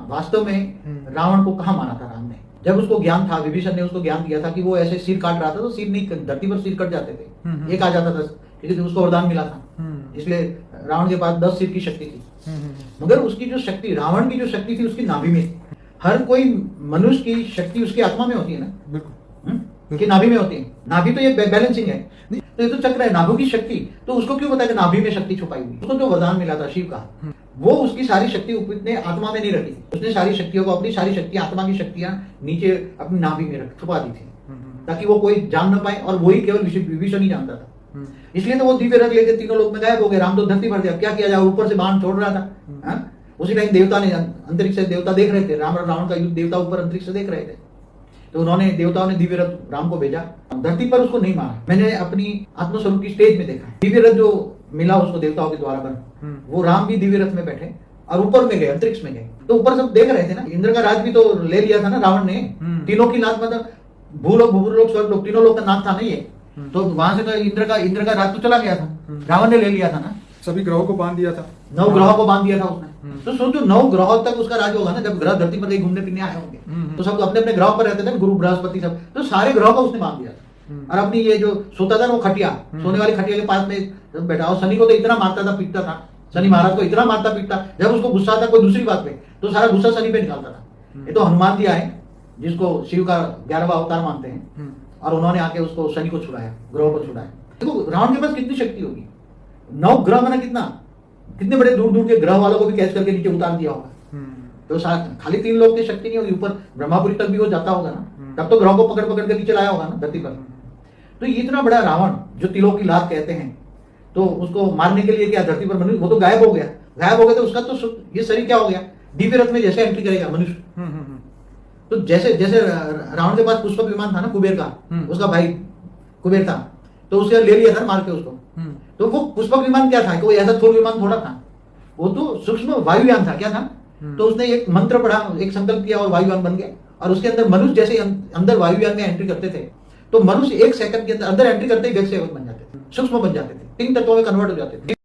वास्तव में रावण को कहाँ माना था राम ने? जब उसको ज्ञान था, विभीषण ने उसको ज्ञान दिया था कि वो ऐसे सिर काट रहा था तो सिर नहीं, धरती पर सिर कट जाते थे, एक आ जाता था, ठीक है, उसको वरदान मिला था, इसलिए रावण के पास 10 सिर की शक्ति थी। मगर उसकी जो शक्ति, रावण की जो शक्ति थी उसकी नाभि में थी। हर कोई मनुष्य की शक्ति उसकी आत्मा में होती है ना, बिल्कुल, कि नाभि में होती है। नाभि तो ये बैलेंसिंग है, तो ये तो चक्र है नाभि की शक्ति। तो उसको क्यों बताया नाभि में शक्ति छुपाई हुई? उसको जो वरदान मिला था शिव का, वो उसकी सारी शक्ति उसने आत्मा में नहीं रखी थी, उसने सारी शक्तियों को, अपनी सारी शक्तियां, आत्मा की शक्तियां नीचे अपनी नाभि में छुपा दी थी, ताकि वो कोई जान न पाए, और वही केवल विभीषण ही जानता था। इसलिए तो वो दिव्य रथ लेके तीनों लोग में गायब हो गए। राम तो धरती पर थे, क्या किया जाए, ऊपर से बाण छोड़ रहा था। उसी टाइम देवता ने, अंतरिक्ष से देवता देख रहे थे, राम और रावण का युद्ध, देवता ऊपर अंतरिक्ष से देख रहे थे। तो उन्होंने, देवताओं ने दिव्य रथ राम को भेजा, धरती पर उसको नहीं मारा। मैंने अपनी आत्मस्वरूप की स्टेज में देखा, दिव्य रथ जो मिला उसको देवताओं के द्वारा पर, वो राम भी दिव्य रथ में बैठे और ऊपर में गए, अंतरिक्ष में गए। तो ऊपर सब देख रहे थे ना, इंद्र का राज भी तो ले लिया था ना रावण ने, तीनों की नाथ, मतलब भूलोक, भूलोक, स्वर्गलोक, तीनों लोग का नाथ था नहीं है। तो वहां से तो इंद्र का राज तो चला गया था, रावण ने ले लिया था ना, सभी ग्रहों को बांध दिया था, 9 ग्रहों को बांध दिया था उसने। तो सोचो 9 ग्रहों तक उसका राज होगा ना, जब ग्रह धरती पर घूमने फिरने आए होंगे तो सब अपने अपने ग्रह पर रहते थे, गुरु बृहस्पति सब, तो सारे ग्रहों को उसने बांध दिया था। और अपनी ये जो सोता था वो खटिया, सोने वाली खटिया के पास में बैठा, और शनि को तो इतना मारता था, पीटता था, शनि महाराज को इतना मारता पीटता, जब उसको गुस्सा आता कोई दूसरी बात पे तो सारा गुस्सा शनि पे निकालता था। ये तो हनुमान दिया है, जिसको शिव का 11वां अवतार मानते हैं, और उन्होंने आके उसको शनि को छुड़ाया, ग्रहों को छुड़ाया। देखो रावण के पास कितनी शक्ति होगी, 9 ग्रह मैंने कितने बड़े दूर दूर के ग्रह वालों को भी कैच करके नीचे उतार दिया होगा। तो खाली 3 लोग की शक्ति नहीं होगी, ऊपर ब्रह्मापुरी तक भी वो जाता होगा ना, तब तो ग्रहों को पकड़ पकड़ के नीचे लाया होगा ना धरती पर। तो इतना बड़ा रावण जो तिलों की लात कहते हैं, तो उसको मारने के लिए क्या धरती पर मनुष्य, वो तो गायब हो गया तो उसका तो ये शरीर क्या हो गया, दिव्य रथ में जैसे एंट्री करेगा मनुष्य। तो जैसे जैसे रावण के पास पुष्पक विमान था ना कुबेर का, उसका भाई कुबेर था, तो उसने ले लिया था मार के उसको। तो वो पुष्पक विमान क्या था, कोई ऐसा थोर विमान थोड़ा था, वो तो सूक्ष्म वायुयान था। क्या था? तो उसने एक मंत्र पढ़ा, एक संकल्प किया और वायुयान बन गया। और उसके अंदर मनुष्य जैसे अंदर वायुयान में एंट्री करते थे, तो मनुष्य 1 सेकंड के अंदर एंट्री करते ही गैस सेवक बन जाते थे, सूक्ष्म बन जाते थे, 3 तत्वों में कन्वर्ट हो जाते थे।